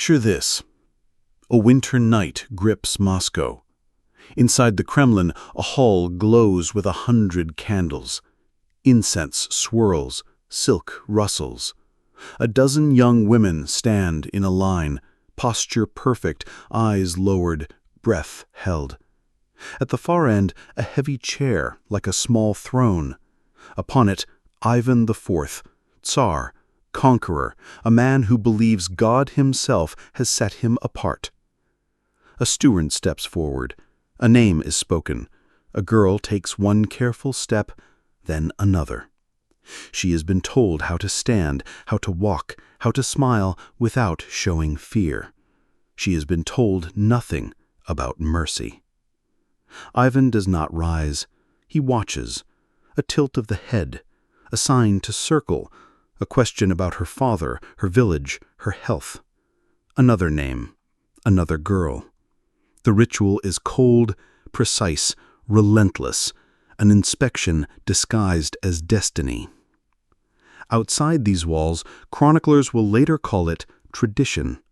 Picture this. A winter night grips Moscow. Inside the Kremlin, a hall glows with 100 candles. Incense swirls, silk rustles. A dozen young women stand in a line, posture perfect, eyes lowered, breath held. At the far end, a heavy chair like a small throne. Upon it, Ivan IV, Tsar, conqueror, a man who believes God himself has set him apart. A steward steps forward. A name is spoken. A girl takes one careful step, then another. She has been told how to stand, how to walk, how to smile without showing fear. She has been told nothing about mercy. Ivan does not rise. He watches. A tilt of the head, a sign to circle, a question about her father, her village, her health. Another name, another girl. The ritual is cold, precise, relentless, an inspection disguised as destiny. Outside these walls, chroniclers will later call it tradition.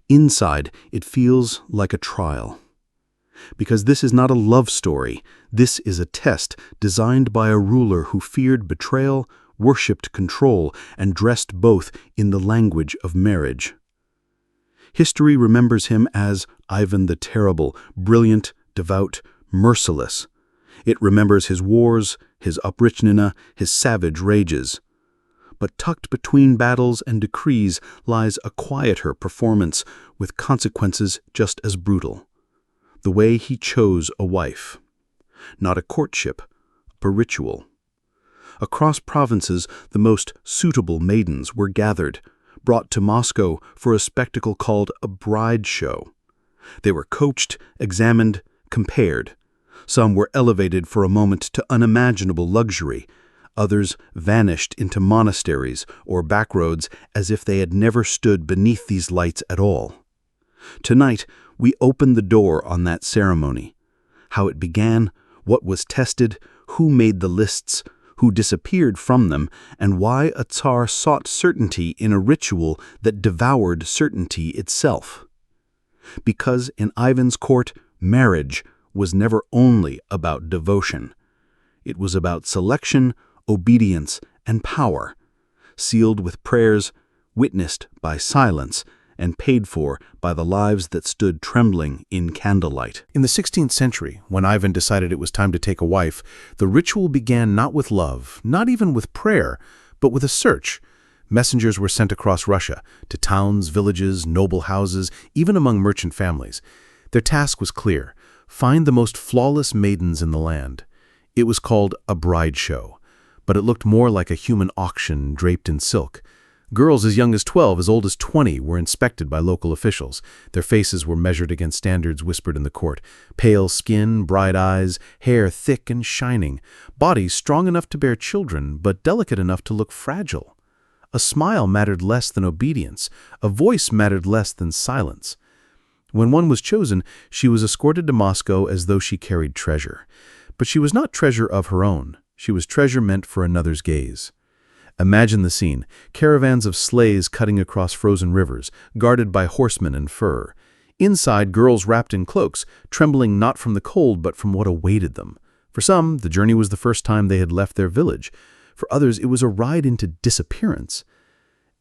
Inside, it feels like a trial. Because this is not a love story, this is a test designed by a ruler who feared betrayal, worshipped control, and dressed both in the language of marriage. History remembers him as Ivan the Terrible, brilliant, devout, merciless. It remembers his wars, his oprichnina, his savage rages. But tucked between battles and decrees lies a quieter performance with consequences just as brutal. The way he chose a wife. Not a courtship, but a ritual. Across provinces, the most suitable maidens were gathered, brought to Moscow for a spectacle called a bride show. They were coached, examined, compared. Some were elevated for a moment to unimaginable luxury. Others vanished into monasteries or backroads as if they had never stood beneath these lights at all. Tonight, we open the door on that ceremony. How it began, what was tested, who made the lists, who disappeared from them, and why a Tsar sought certainty in a ritual that devoured certainty itself. Because in Ivan's court, marriage was never only about devotion. It was about selection, obedience, and power, sealed with prayers, witnessed by silence, and paid for by the lives that stood trembling in candlelight. In the 16th century, when Ivan decided it was time to take a wife, the ritual began not with love, not even with prayer, but with a search. Messengers were sent across Russia, to towns, villages, noble houses, even among merchant families. Their task was clear: find the most flawless maidens in the land. It was called a bride show, but it looked more like a human auction draped in silk. Girls as young as 12, as old as 20 were inspected by local officials. Their faces were measured against standards whispered in the court. Pale skin, bright eyes, hair thick and shining, bodies strong enough to bear children, but delicate enough to look fragile. A smile mattered less than obedience. A voice mattered less than silence. When one was chosen, she was escorted to Moscow as though she carried treasure. But she was not treasure of her own. She was treasure meant for another's gaze. Imagine the scene: caravans of sleighs cutting across frozen rivers, guarded by horsemen in fur. Inside, girls wrapped in cloaks, trembling not from the cold but from what awaited them. For some, the journey was the first time they had left their village. For others, it was a ride into disappearance.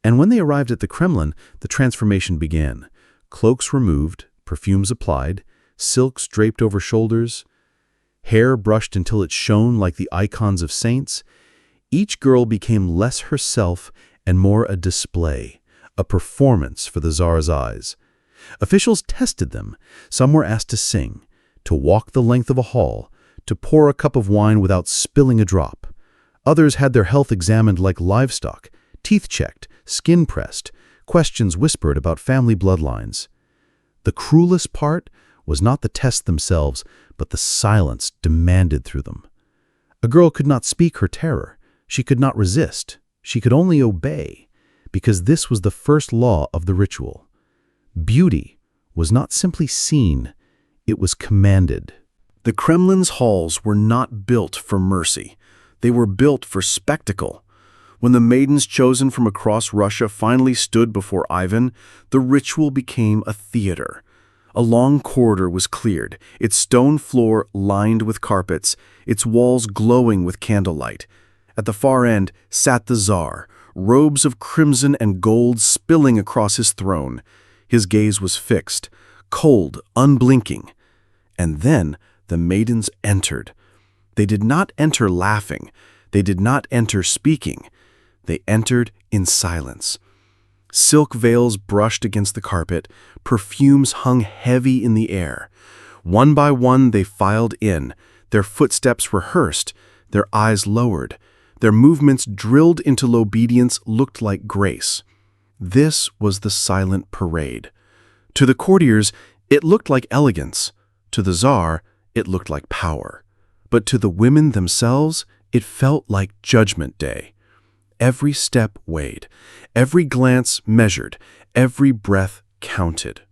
And when they arrived at the Kremlin, the transformation began. Cloaks removed, perfumes applied, silks draped over shoulders, hair brushed until it shone like the icons of saints. Each girl became less herself and more a display, a performance for the Tsar's eyes. Officials tested them. Some were asked to sing, to walk the length of a hall, to pour a cup of wine without spilling a drop. Others had their health examined like livestock, teeth checked, skin pressed, questions whispered about family bloodlines. The cruelest part was not the tests themselves, but the silence demanded through them. A girl could not speak her terror. She could not resist. She could only obey, because this was the first law of the ritual. Beauty was not simply seen, it was commanded. The Kremlin's halls were not built for mercy. They were built for spectacle. When the maidens chosen from across Russia finally stood before Ivan, the ritual became a theater. A long corridor was cleared, its stone floor lined with carpets, its walls glowing with candlelight. At the far end sat the Tsar, robes of crimson and gold spilling across his throne. His gaze was fixed, cold, unblinking. And then the maidens entered. They did not enter laughing. They did not enter speaking. They entered in silence. Silk veils brushed against the carpet, perfumes hung heavy in the air. One by one they filed in, their footsteps rehearsed, their eyes lowered. Their movements drilled into obedience looked like grace. This was the silent parade. To the courtiers, it looked like elegance. To the Tsar, it looked like power. But to the women themselves, it felt like Judgment Day. Every step weighed, every glance measured, every breath counted.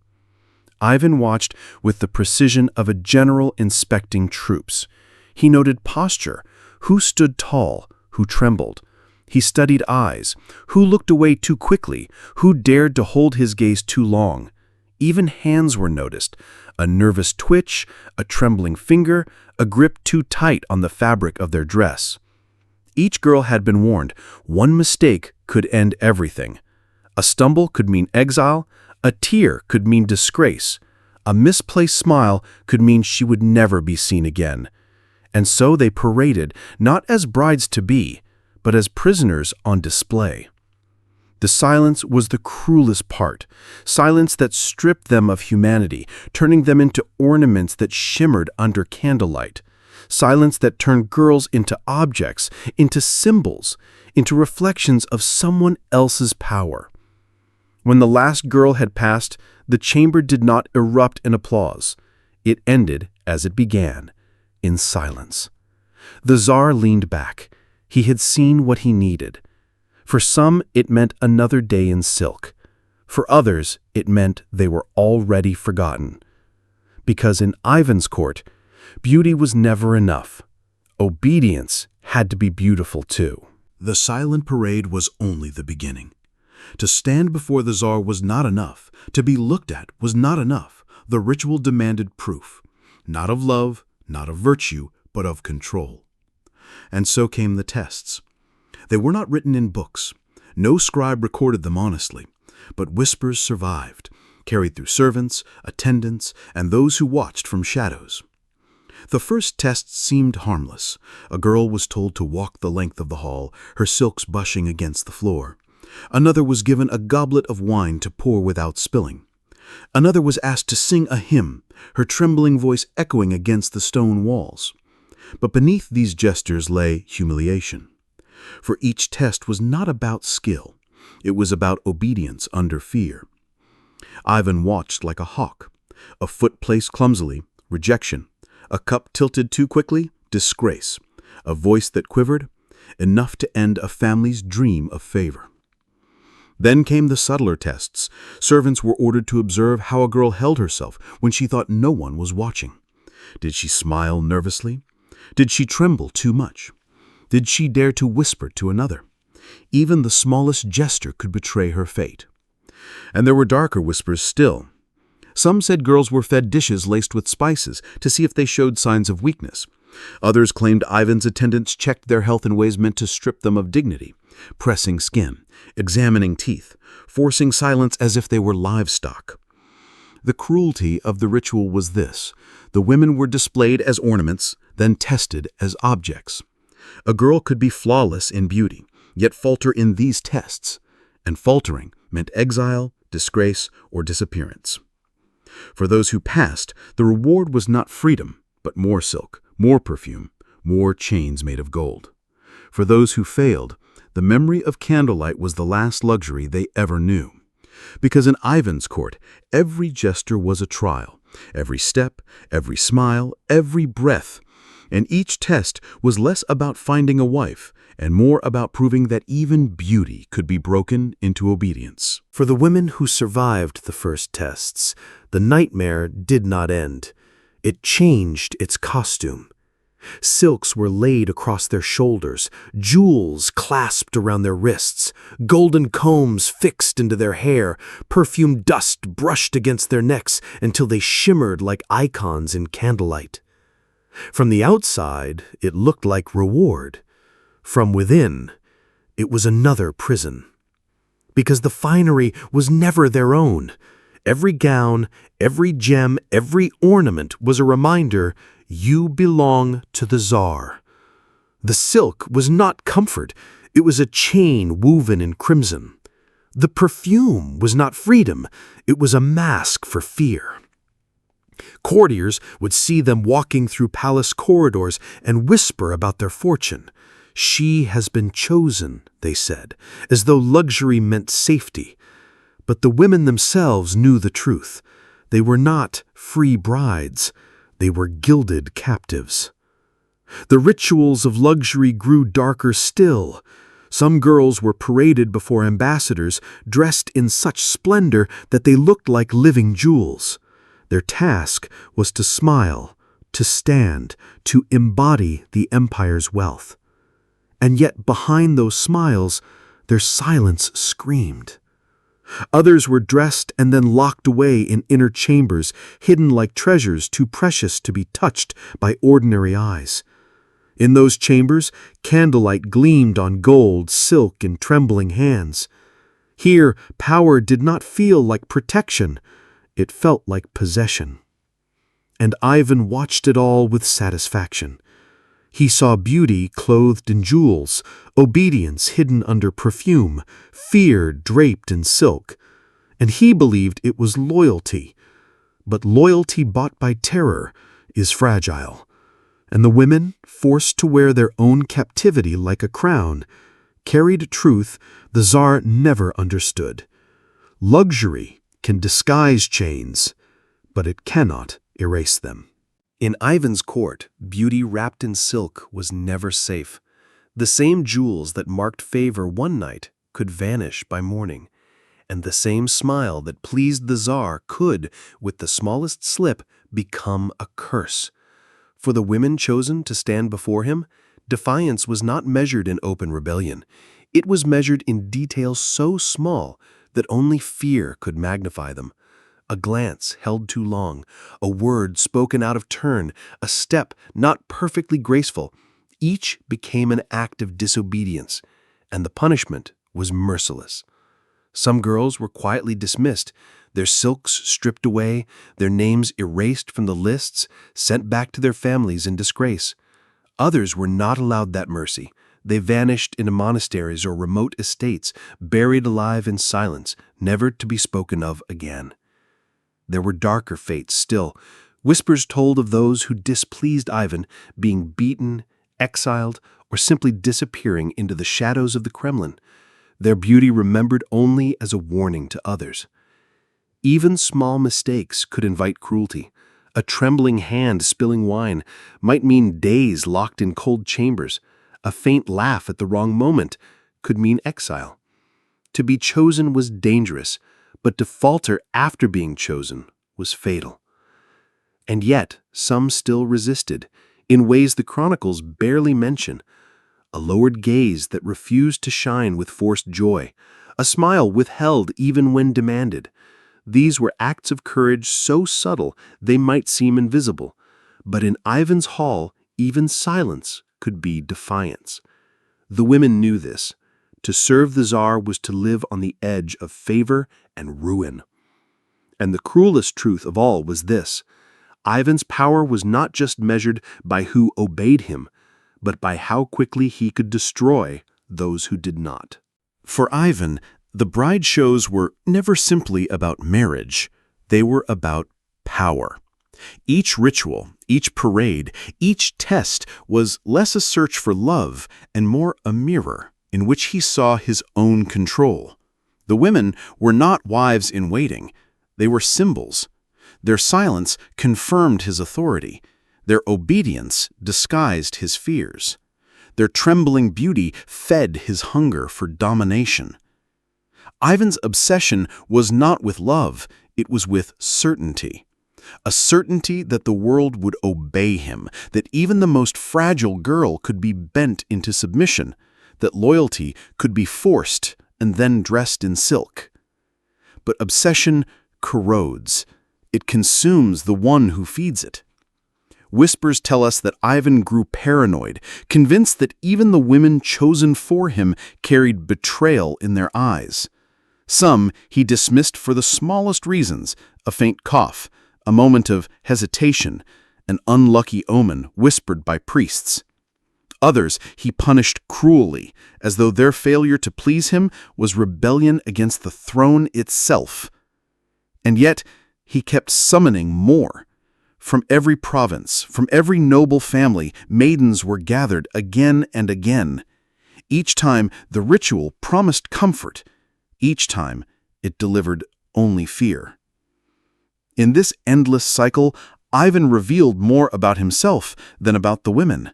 Ivan watched with the precision of a general inspecting troops. He noted posture, who stood tall, who trembled. He studied eyes, who looked away too quickly, who dared to hold his gaze too long. Even hands were noticed, a nervous twitch, a trembling finger, a grip too tight on the fabric of their dress. Each girl had been warned, one mistake could end everything. A stumble could mean exile, a tear could mean disgrace, a misplaced smile could mean she would never be seen again. And so they paraded, not as brides-to-be, but as prisoners on display. The silence was the cruelest part, silence that stripped them of humanity, turning them into ornaments that shimmered under candlelight. Silence that turned girls into objects, into symbols, into reflections of someone else's power. When the last girl had passed, the chamber did not erupt in applause. It ended as it began, in silence. The Tsar leaned back. He had seen what he needed. For some, it meant another day in silk. For others, it meant they were already forgotten. Because in Ivan's court, beauty was never enough. Obedience had to be beautiful too. The silent parade was only the beginning. To stand before the Tsar was not enough. To be looked at was not enough. The ritual demanded proof, not of love, not of virtue, but of control. And so came the tests. They were not written in books. No scribe recorded them honestly, but whispers survived, carried through servants, attendants, and those who watched from shadows. The first test seemed harmless. A girl was told to walk the length of the hall, her silks brushing against the floor. Another was given a goblet of wine to pour without spilling. Another was asked to sing a hymn, her trembling voice echoing against the stone walls. But beneath these gestures lay humiliation. For each test was not about skill. It was about obedience under fear. Ivan watched like a hawk. A foot placed clumsily, rejection. A cup tilted too quickly, disgrace. A voice that quivered, enough to end a family's dream of favor. Then came the subtler tests. Servants were ordered to observe how a girl held herself when she thought no one was watching. Did she smile nervously? Did she tremble too much? Did she dare to whisper to another? Even the smallest gesture could betray her fate. And there were darker whispers still. Some said girls were fed dishes laced with spices to see if they showed signs of weakness. Others claimed Ivan's attendants checked their health in ways meant to strip them of dignity, pressing skin, examining teeth, forcing silence as if they were livestock. The cruelty of the ritual was this: the women were displayed as ornaments, then tested as objects. A girl could be flawless in beauty, yet falter in these tests, and faltering meant exile, disgrace, or disappearance. For those who passed, the reward was not freedom, but more silk, more perfume, more chains made of gold. For those who failed, the memory of candlelight was the last luxury they ever knew. Because in Ivan's court, every gesture was a trial, every step, every smile, every breath. And each test was less about finding a wife and more about proving that even beauty could be broken into obedience. For the women who survived the first tests, the nightmare did not end. It changed its costume. Silks were laid across their shoulders, jewels clasped around their wrists, golden combs fixed into their hair, perfume dust brushed against their necks until they shimmered like icons in candlelight. From the outside, it looked like reward. From within, it was another prison. Because the finery was never their own. Every gown, every gem, every ornament was a reminder, you belong to the Tsar. The silk was not comfort, it was a chain woven in crimson. The perfume was not freedom, it was a mask for fear. Courtiers would see them walking through palace corridors and whisper about their fortune. She has been chosen, they said, as though luxury meant safety. But the women themselves knew the truth. They were not free brides. They were gilded captives. The rituals of luxury grew darker still. Some girls were paraded before ambassadors, dressed in such splendor that they looked like living jewels. Their task was to smile, to stand, to embody the empire's wealth. And yet behind those smiles, their silence screamed. Others were dressed and then locked away in inner chambers, hidden like treasures too precious to be touched by ordinary eyes. In those chambers, candlelight gleamed on gold, silk, and trembling hands. Here, power did not feel like protection. It felt like possession. And Ivan watched it all with satisfaction. He saw beauty clothed in jewels, obedience hidden under perfume, fear draped in silk. And he believed it was loyalty. But loyalty bought by terror is fragile. And the women, forced to wear their own captivity like a crown, carried a truth the Tsar never understood. Luxury can disguise chains, but it cannot erase them. In Ivan's court, beauty wrapped in silk was never safe. The same jewels that marked favor one night could vanish by morning, and the same smile that pleased the Tsar could, with the smallest slip, become a curse. For the women chosen to stand before him, defiance was not measured in open rebellion. It was measured in details so small that only fear could magnify them. A glance held too long, a word spoken out of turn, a step not perfectly graceful. Each became an act of disobedience, and the punishment was merciless. Some girls were quietly dismissed, their silks stripped away, their names erased from the lists, sent back to their families in disgrace. Others were not allowed that mercy. They vanished into monasteries or remote estates, buried alive in silence, never to be spoken of again. There were darker fates still. Whispers told of those who displeased Ivan being beaten, exiled, or simply disappearing into the shadows of the Kremlin, their beauty remembered only as a warning to others. Even small mistakes could invite cruelty. A trembling hand spilling wine might mean days locked in cold chambers. A faint laugh at the wrong moment could mean exile. To be chosen was dangerous, but to falter after being chosen was fatal. And yet, some still resisted, in ways the chronicles barely mention. A lowered gaze that refused to shine with forced joy, a smile withheld even when demanded. These were acts of courage so subtle they might seem invisible. But in Ivan's hall, even silence could be defiance. The women knew this. To serve the Tsar was to live on the edge of favor and ruin. And the cruelest truth of all was this: Ivan's power was not just measured by who obeyed him, but by how quickly he could destroy those who did not. For Ivan, the bride shows were never simply about marriage. They were about power. Each ritual, each parade, each test was less a search for love and more a mirror in which he saw his own control. The women were not wives in waiting. They were symbols. Their silence confirmed his authority. Their obedience disguised his fears. Their trembling beauty fed his hunger for domination. Ivan's obsession was not with love, it was with certainty. a certainty that the world would obey him, that even the most fragile girl could be bent into submission, that loyalty could be forced and then dressed in silk. But obsession corrodes. It consumes the one who feeds it. Whispers tell us that Ivan grew paranoid, convinced that even the women chosen for him carried betrayal in their eyes. Some he dismissed for the smallest reasons, a faint cough, a moment of hesitation, an unlucky omen whispered by priests. Others he punished cruelly, as though their failure to please him was rebellion against the throne itself. And yet he kept summoning more. From every province, from every noble family, maidens were gathered again and again. Each time the ritual promised comfort. Each time it delivered only fear. In this endless cycle, Ivan revealed more about himself than about the women.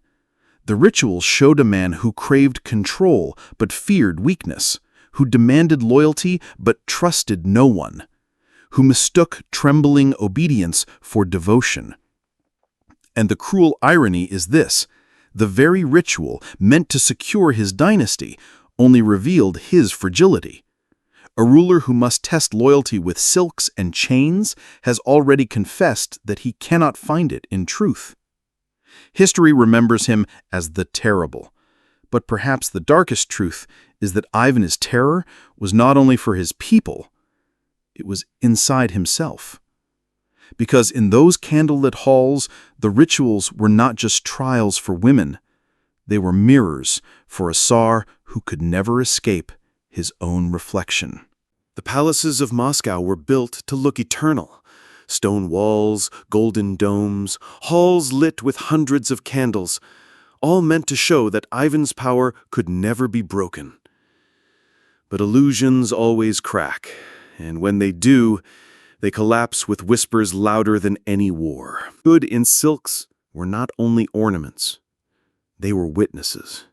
The ritual showed a man who craved control but feared weakness, who demanded loyalty but trusted no one, who mistook trembling obedience for devotion. And the cruel irony is this: the very ritual meant to secure his dynasty only revealed his fragility. A ruler who must test loyalty with silks and chains has already confessed that he cannot find it in truth. History remembers him as the terrible. But perhaps the darkest truth is that Ivan's terror was not only for his people, it was inside himself. Because in those candlelit halls, the rituals were not just trials for women. They were mirrors for a Tsar who could never escape his own reflection. The palaces of Moscow were built to look eternal. Stone walls, golden domes, halls lit with hundreds of candles, all meant to show that Ivan's power could never be broken. But illusions always crack, and when they do, they collapse with whispers louder than any war. Good in silks were not only ornaments, they were witnesses.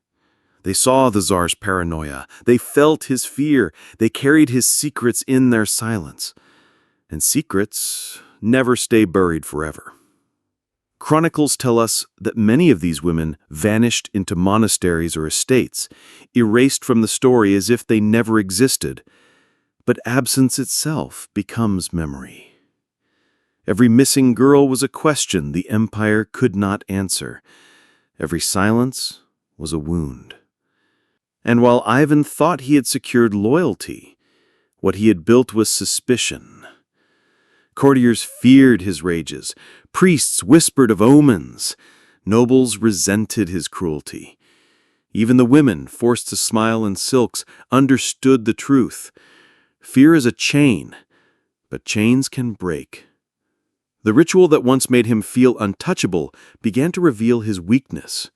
They saw the Tsar's paranoia, they felt his fear, they carried his secrets in their silence. And secrets never stay buried forever. Chronicles tell us that many of these women vanished into monasteries or estates, erased from the story as if they never existed. But absence itself becomes memory. Every missing girl was a question the empire could not answer. Every silence was a wound. And while Ivan thought he had secured loyalty, what he had built was suspicion. Courtiers feared his rages. Priests whispered of omens. Nobles resented his cruelty. Even the women, forced to smile in silks, understood the truth. Fear is a chain, but chains can break. The ritual that once made him feel untouchable began to reveal his weakness.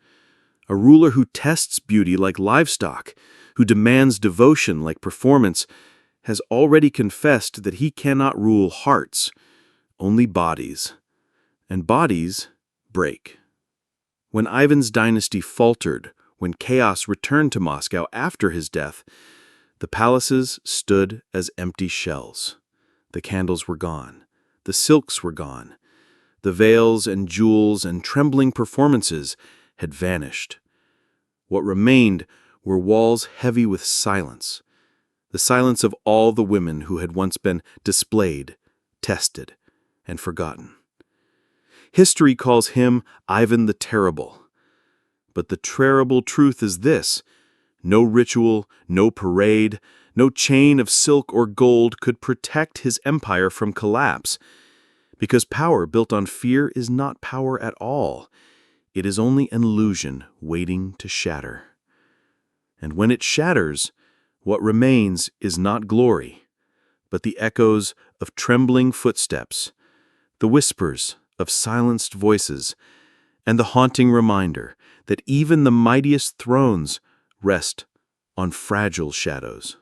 A ruler who tests beauty like livestock, who demands devotion like performance, has already confessed that he cannot rule hearts, only bodies. And bodies break. When Ivan's dynasty faltered, when chaos returned to Moscow after his death, the palaces stood as empty shells. The candles were gone. The silks were gone. The veils and jewels and trembling performances had vanished. What remained were walls heavy with silence, the silence of all the women who had once been displayed, tested, and forgotten. History calls him Ivan the Terrible. But the terrible truth is this: no ritual, no parade, no chain of silk or gold could protect his empire from collapse. Because power built on fear is not power at all. It is only an illusion waiting to shatter. And when it shatters, what remains is not glory, but the echoes of trembling footsteps, the whispers of silenced voices, and the haunting reminder that even the mightiest thrones rest on fragile shadows.